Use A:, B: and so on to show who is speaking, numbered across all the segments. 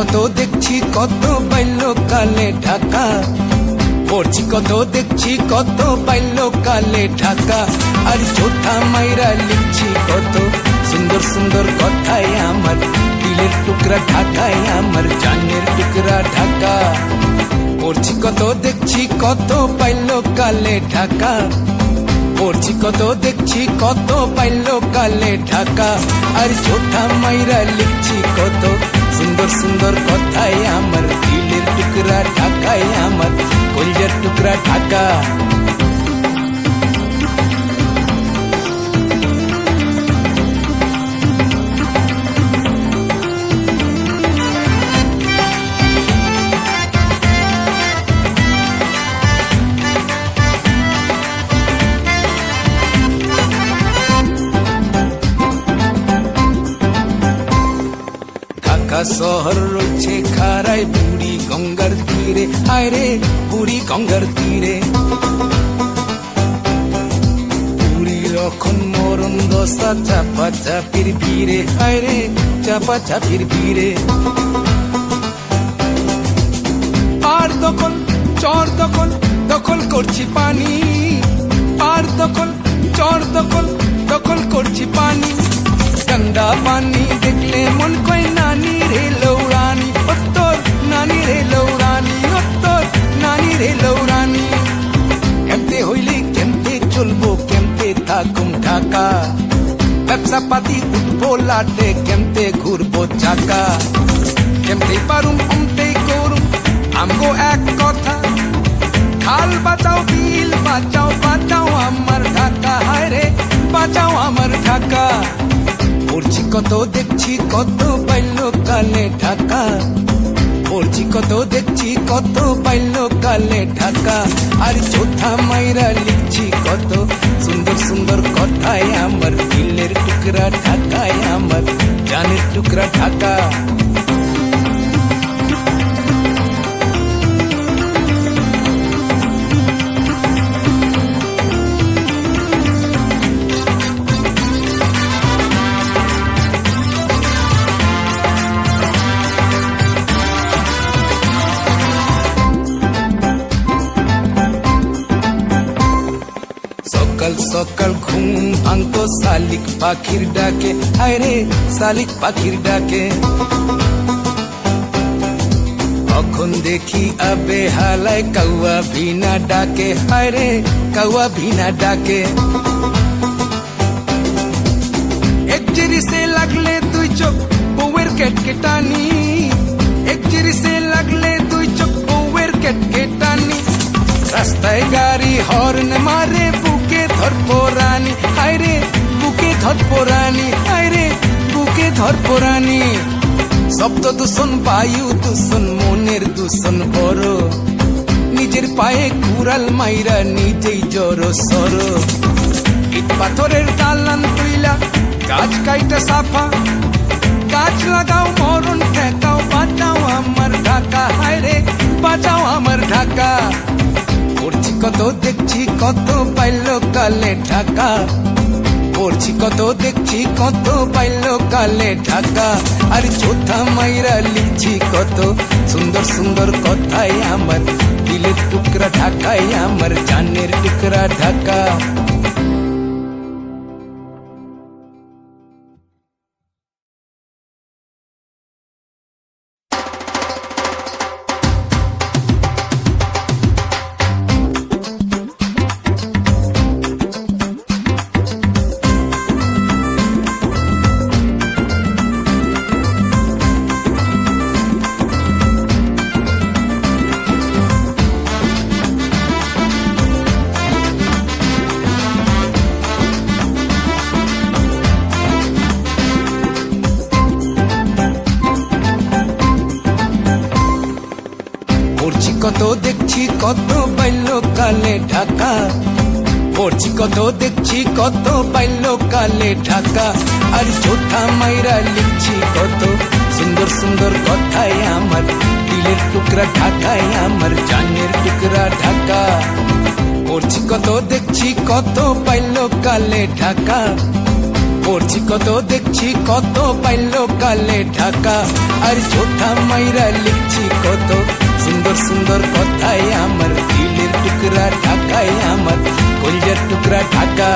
A: কত দেখছি কত বাল্যকালে ঢাকা, পড়ছি কত দেখছি কত বাল্যকালে ঢাকা। আর চোথা মাইরা লিখছি কত সুন্দর সুন্দর কথায় আমার দিলের টুকরা ঢাকায় আমার জানের টুকরা ঢাকা। পড়ছি কত দেখছি কত বাল্যকালে ঢাকা, পড়ছি কত দেখছি কত বাল্যকালে ঢাকা। আর চোথা মাইরা লিখছি কত সুন্দর সুন্দর কথায় আমার দিলের টুকরা ঢাকায় আমার কলজার টুকরা ঢাকা। ঢাকা শহর রয়েছে খারায় বুড়ি গঙ্গার তীরে, আরে বুড়ি গঙ্গার তীরে। বুড়ির এখন মরণ দশা চাপা চাপির ভিড়ে, আরে চাপা চাপির ভিড়ে। আর দখল চর দখল দখল করছি পানি, আর দখল চর দখল দখল করছি পানি। গঙ্গা পানি দেখলে মন কই নানি রে লৌরানি, উত্তর নানি রে লৌরানি, উত্তর নানি রে লৌরানি। কেমতে হইলে কেমতে চলবো কেমতে থাকুম ঢাকা, ব্যবসা পাতি উঠবো লাটে কেমতে ঘুরবো চাকা। কেমতে পারুম কমতে করুম আমগো এক কথা, খাল বাঁচাও বিল বাঁচাও বাঁচাও আমার ঢাকা, হায় রে বাঁচাও আমার ঢাকা। পড়ছি কত দেখছি কত বাল্যকালে ঢাকা, পড়ছি কত দেখছি কত বাল্যকালে ঢাকা। আর চোথা মাইরা লিখছি কত সুন্দর সুন্দর কথায় আমার দিলের টুকরা ঢাকায় আমার জানের টুকরা ঢাকা। সকাল সকাল ঘুম ভাঙতো শালিক পাখির ডাকে, হায় রে শালিক পাখির ডাকে। তখন দেখি আবে হালায় কাউয়া ভিনা ডাকে, হায় রে কাউয়া ভিনা ডাকে। এক জিরিসে লাগলে দুই চোখ বউয়ের কেটকেটানি, এক জিরিসে লাগলে দুই চোখ বউয়ের কেটকেটানি। রাস্তায় গাড়ি হর্ন মারে বুকে ধরপো রানী, হায় রে বুকে ধরপো রানী, হায় রে বুকে ধরপো রানী। শব্দ দূষণ বায়ু দূষণ মনের দূষণ বড়, নিজের পায়ে কুড়াল মাইরা নিজেই জড় সর। ইট পাথরের দালান তুইলা গাছ কাইটা সাফা, গাছ লাগাও মরণ ঠেকাও বাঁচাও আমার ঢাকা, হায় রে বাঁচাও আমার ঢাকা। পড়ছি কত দেখছি কত বাল্যকালে ঢাকা, পড়ছি কত দেখছি কত বাল্যকালে ঢাকা। আর চোথা মাইরা লিখছি কত সুন্দর সুন্দর কথায় আমার দিলের টুকরা ঢাকায় আমার জানের টুকরা ঢাকা। কত দেখছি কত বাল্যকালে ঢাকা, পড়ছি কত দেখছি কত বাল্যকালে ঢাকা। আর চোথা মাইরা লিখছি কত সুন্দর সুন্দর কথায় আমার দিলের টুকরা ঢাকায় আমার জানের টুকরা ঢাকা। পড়ছি কত দেখছি কত বাল্যকালে ঢাকা, পড়ছি কত দেখছি কত পাইল কালে ঢাকা আর চোথা মাইরা লিখছি কত সুন্দর সুন্দর কথাই আমার দিলের টুকরা ঢাকায় আমার কলজার টুকরা ঢাকা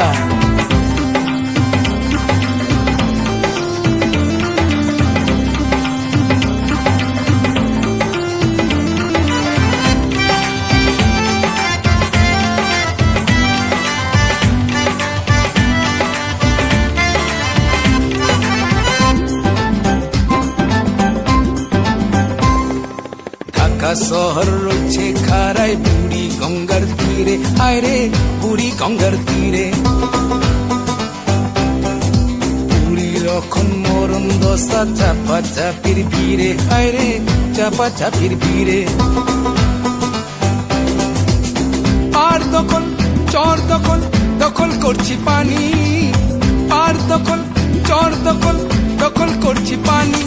A: শহর রয়েছে খারায় বুড়ি গঙ্গার তীরে হায় রে বুড়ি গঙ্গার তীরে বুড়ির এখন মরণ দশা চাপা চাপির ভিড়ে হায় রে চাপা চাপির ভিড়ে আর দখল চর দখল দখল করছি পানি আর দখল চর দখল দখল করছি পানি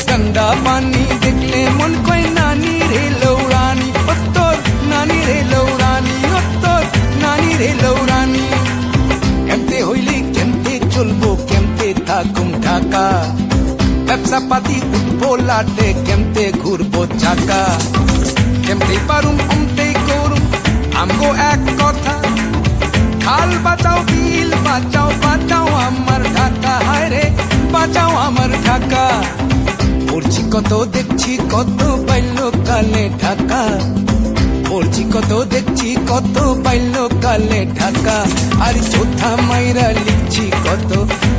A: গঙ্গা পানি দেখলে মন কয় নানি রে লৌড়ানি উত্তর নানি রে লৌড়ানি উত্তর নানি রে লৌড়ানি কেমতে হইলে কেমতে চলবো কেমতে থাকুম ঢাকা ব্যবসা পাতি উঠবো লাটে কেমতে ঘুরবো চাকা কেমতে পারুম অমতে করুম আমগো এক কথা খাল বাঁচাও বিল বাঁচাও বাঁচাও আমার ঢাকা হায় রে বাঁচাও আমার ঢাকা পড়ছি কত দেখছি কত পাইল কালে ঢাকা পড়ছি কত দেখছি কত পাইল কালে ঢাকা আর চোথা মাইরা লিখছি কত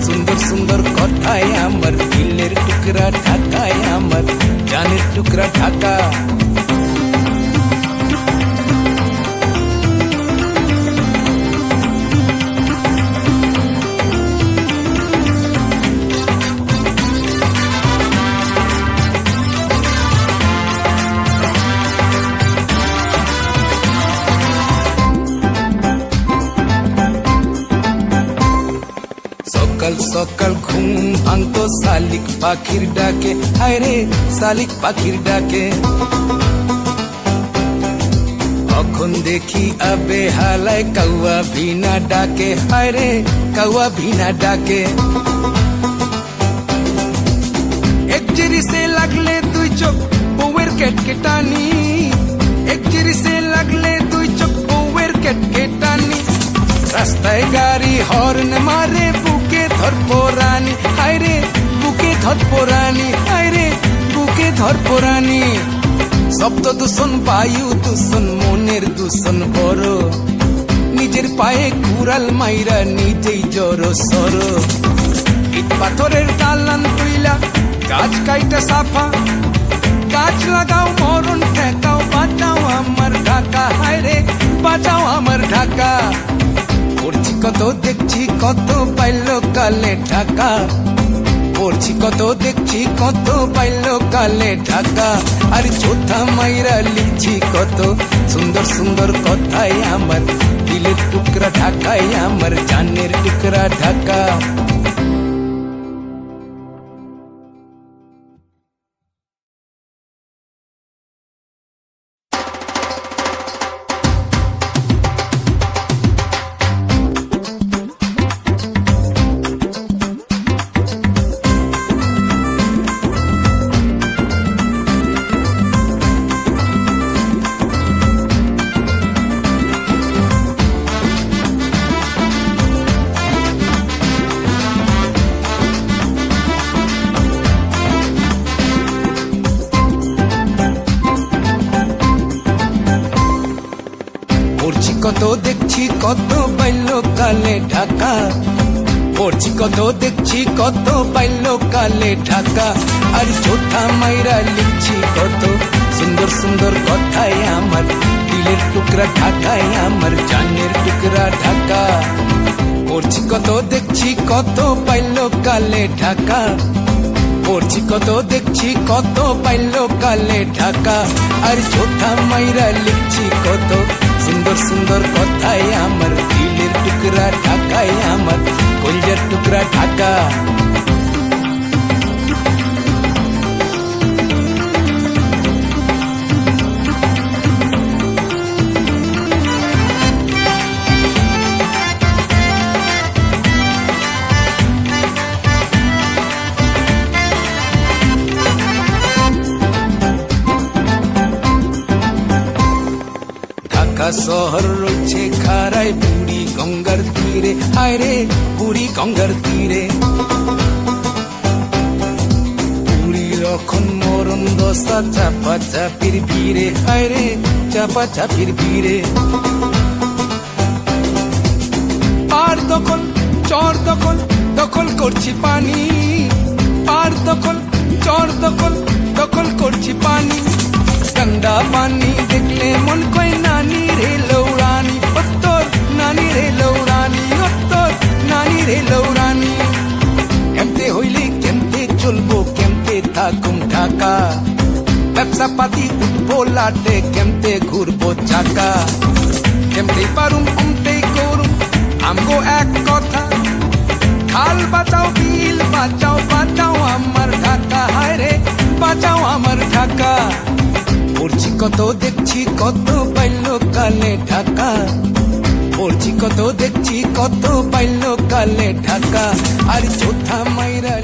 A: সুন্দর সুন্দর কথায় আমার দিলের টুকরা ঢাকায় আমার জানের টুকরা ঢাকা সকাল সকাল ঘুম ভাঙতো শালিক পাখির ডাকে হায় রে শালিক পাখির ডাকে এখন দেখি আবে হালায় কাউয়া ভিনা ডাকে হায় রে কাউয়া ভিনা ডাকে এক জিরিসে লাগলে দুই চোখ বউয়ের কেটকেটানি এক জিরিসে লাগলে দুই চোখ বউয়ের কেটকেটানি রাস্তায় গাড়ি হর্ন মারে বুকে ধরপো রানী হায় রে বুকে ধরপো রানী হায় রে বুকে ধরপো রানী শব্দ দূষণ বায়ু দূষণ মনের দূষণ বড় নিজের পায়ে কুড়াল মাইরা নিজেই জড়ো সর ইট পাথরের দালান তুইলা গাছ কাইটা সাফা গাছ লাগাও মরণ ঠেকাও বাঁচাও আমার ঢাকা হায় রে বাঁচাও আমার ঢাকা পড়ছি কত দেখছি কত পাইল কালে ঢাকা পড়ছি কত দেখছি কত পাইল কালে ঢাকা আর চোথা মাইরা লিখছি কত সুন্দর সুন্দর কথাই আমার দিলের টুকরা ঢাকায় আমার জানের টুকরা ঢাকা কত দেখছি কত পাইল কালে ঢাকা পড়ছি কত দেখছি কত পাইল কালে ঢাকা আর চোথা মাইরা লিখছি কত সুন্দর সুন্দর কথায় আমার দিলের টুকরা ঢাকায় আমার জানের টুকরা ঢাকা পড়ছি কত দেখছি কত পাইল কালে ঢাকা পড়ছি কত দেখছি কত পাইল কালে ঢাকা আর চোথা মাইরা লিখছি কত সুন্দর সুন্দর কথায় আমার দিলের টুকরা ঢাকায় আমার কলজার টুকরা ঢাকা ঢাকা শহর রয়েছে খারায় বুড়ি গঙ্গার তীরে, হায় রে বুড়ি গঙ্গার তীরে। বুড়ির এখন মরণ দশা, চাপা চাপির ভিড়ে, হায় রে চাপা চাপির ভিড়ে। আর দখল চর দখল, দখল করছি পানি, আর দখল চর দখল, দখল করছি পানি। গন্দা পানি দেখলে মন কই নানি রে লৌড়ানি, উত্তর নানি রে লৌড়ানি, উত্তর নানি রে লৌড়ানি। কেমতে হইলে কেমতে চলবো, কেমতে থাকুম ঢাকা, ব্যবসা পাতি উঠবো লাটে, কেমতে ঘুরবো চাকা। কেমতে পারুম অমতে করুম আমগো এক কথা, খাল বাঁচাও বিল বাঁচাও, বাঁচাও আমার ঢাকা, হায় রে বাঁচাও আমার ঢাকা। পড়ছি কত দেখছি কত পাইল কালে ঢাকা, পড়ছি কত দেখছি কত পাইল কালে ঢাকা। আর চোথা মাইরা